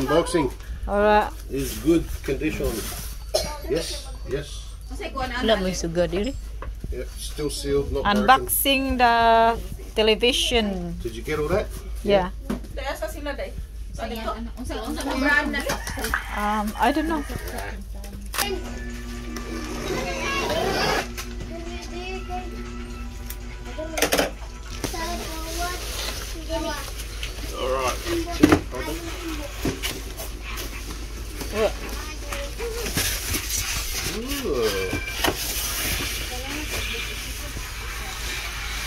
unboxing. Alright. Is good condition. Yes, yes. Let me so good, really. Yep, still sealed, not broken. Unboxing the television. Did you get all that? Yeah. I don't know. All right. What?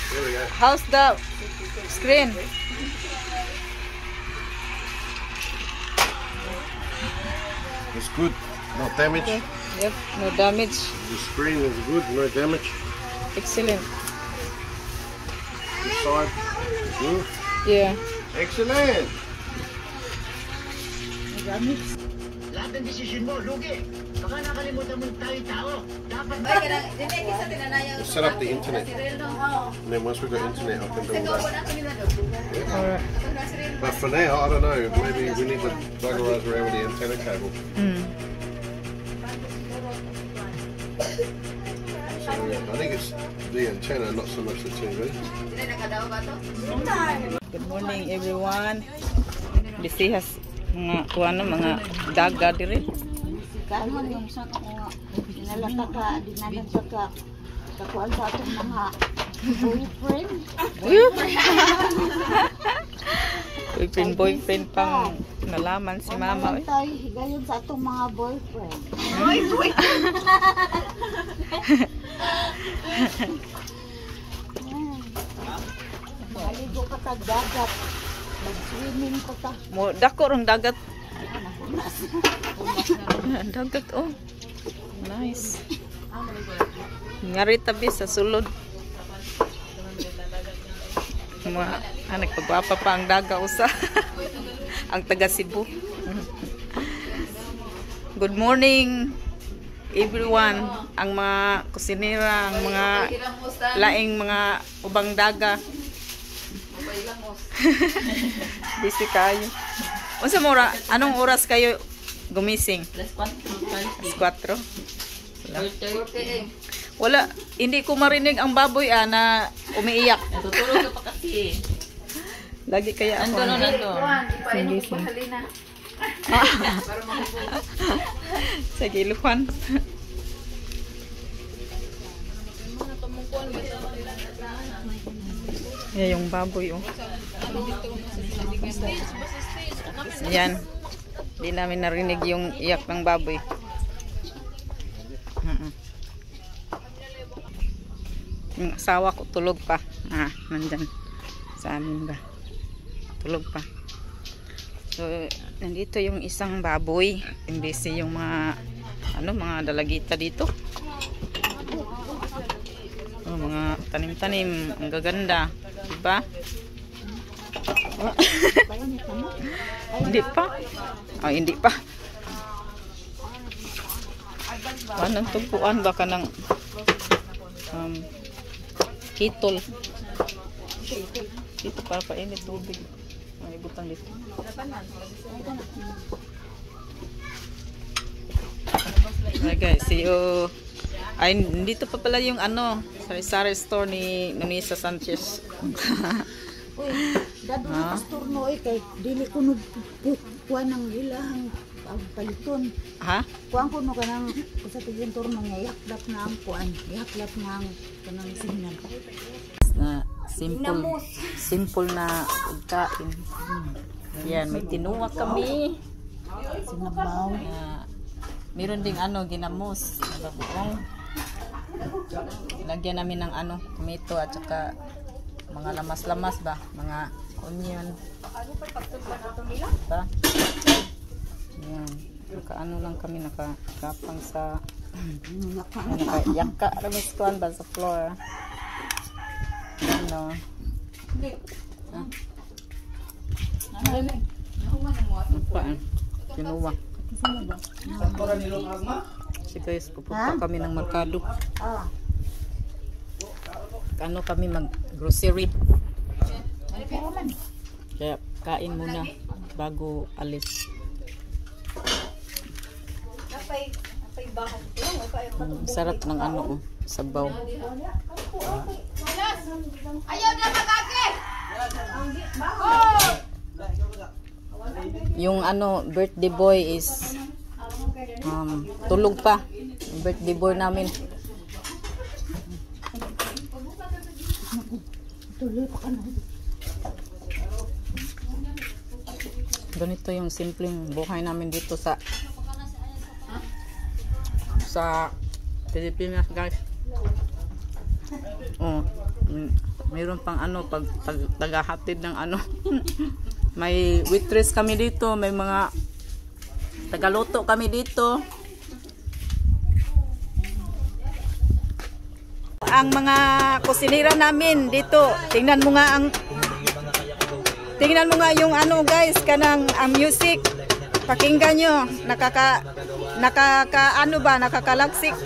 There we go. How's the screen? It's good, not damaged. Okay. Yep, no damage. The screen is good, no damage. Excellent. The side, good. Yeah. Excellent. Lahat ng desisyon mo, lugi. Baka nakalimutan mo tayo tao. Dapat We'll set up the internet. And then once we've got internet, I can do all that. Alright. But for now, I don't know. Maybe we need to buggerize around with the antenna cable. So, yeah, I think it's the antenna, not so much the TV. Good morning, everyone. Disihas mga kuano mga daga diri. Kanon yung sa nalata ka di nadan sa ka kakuan sa atong mga Boyfriend pang nalaman si mama. Tayo higayon sa atong mga boyfriend. Maligo ka sa dagat. Mag-swimming ka ta. Mo dako rong dagat. Dagat oh. Nice. Ngari tabi sa sulod. Nagpagwapa pa ang daga usa. Ang taga Cebu. Good morning everyone. Ang mga kusinera, ang mga laing mga ubang daga. Busy kayo. Unsa mo anong oras kayo gumising? Alas 4. Wala, hindi ko marinig ang baboy na umiiyak. Natutulog ka pa kasi. Lagi kaya ako. Nando. Sa giluhan. Yan yung baboy oh. Yan. Hindi namin narinig yung iyak ng baboy. Yung asawa ko tulog pa. Nandyan sa amin ba. Tulog pa. So, nandito yung isang baboy. Imbesi yung mga mga dalagita dito. Oh, mga tanim-tanim. Ang gaganda. Diba? Hindi pa. Hindi pa. Anong tumpuan baka ng kitol. Dito para painit tubig. May butang dito. Okay guys, see you. Ay, dito pa pala yung sari-sari store ni Nunisa Sanchez. Uy, dado na kasturno kay dili ko kuan ng ilahang paliton. Ha? Kuan ko no kanang sa tigin turno nga yaklap na ang kuan, yaklap na ang kanang signal. Na simple na pagkain. Yan, may tinuwa kami. Sinabaw. Meron ding ginamos, bagoong. Lagyan namin ng tomato at saka mga lamas-lamas ba, mga onion. Diba? Yan. Lang kami nakakapang sa nakayaka ramis kuan ba sa floor. Kinuha. Kasi guys, pupunta kami ng Mercado. Kami mag-grocery. Kaya kain muna bago alis. Sarap ng ano, sabaw. Ayaw na magagi! Yung ano, birthday boy is tulog pa. Yung birthday boy namin. Tuloy pa ka na. Ganito yung simpleng buhay namin dito sa Pilipinas, guys. Oh, mayroon pang ano pag tagahatid ng ano. May waitress kami dito, may mga tagaluto kami dito. Ang mga kusinira namin dito, tingnan mo nga yung ano guys, kanang ang music. Pakinggan nyo, nakakalagsik.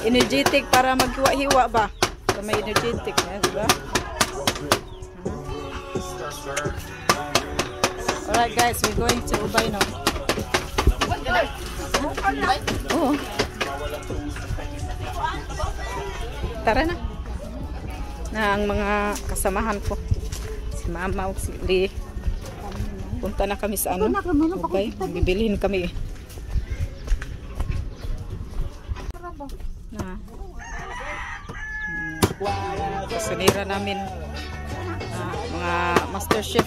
Energetic para maghiwa-hiwa ba? May energetic, diba? Alright guys, we're going to Ubay now. Oh. Tara na. Na ang mga kasamahan ko. Si Mama o si Lee. Punta na kami sa ano. Ubay. Bibilihin kami. Na. Kasanira namin. Mga master chef.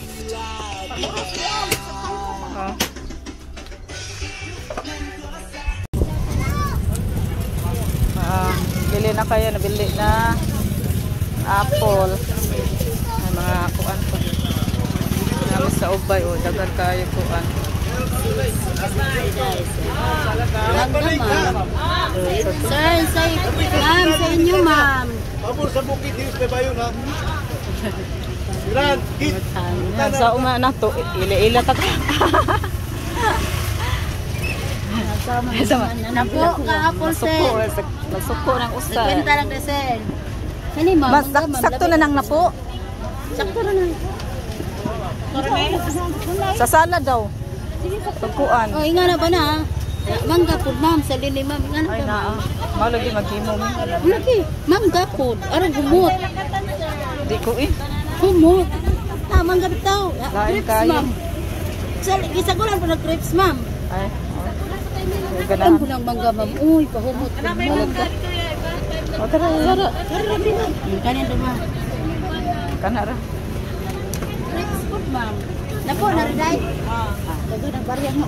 Oh. Bili na kayo, nabili na apple. Ay, mga kuan po. Namin sa Ubay, o dagan kayo kuan. Sir, ma'am, sa inyo, ma'am. Pabor sa bukid, Diyos na bayo na. Ilan, hit. Sa uma na to, ila-ila ta ka. Napo, ka-apple, sir. Nagsuko ng usa. Kwenta lang na, sir. Kani, ma'am. Sakto na nang napo. Sakto na lang. Sa sala daw. Pagkuan. Oh, inga na ba na? Mangga po, ma'am. Sa lili, ma'am. Inga na Ay ba, na. ma'am? Malagi maghimo mo. Lagi, mangga po. Arang gumot. Di ko eh. Gumot. Mangga bitaw. Lain Crepes, kayo. ma'am. Isa ko lang po na crepes, ma'am. Ay. Ano Ganahan. po ng mangga, ma'am? Uy, pahumot. Malagka. O tara, tara. Kanin to, ma'am. Kanara. Crepes po, ma'am. Napo, nariday. Dago na bariyang mo.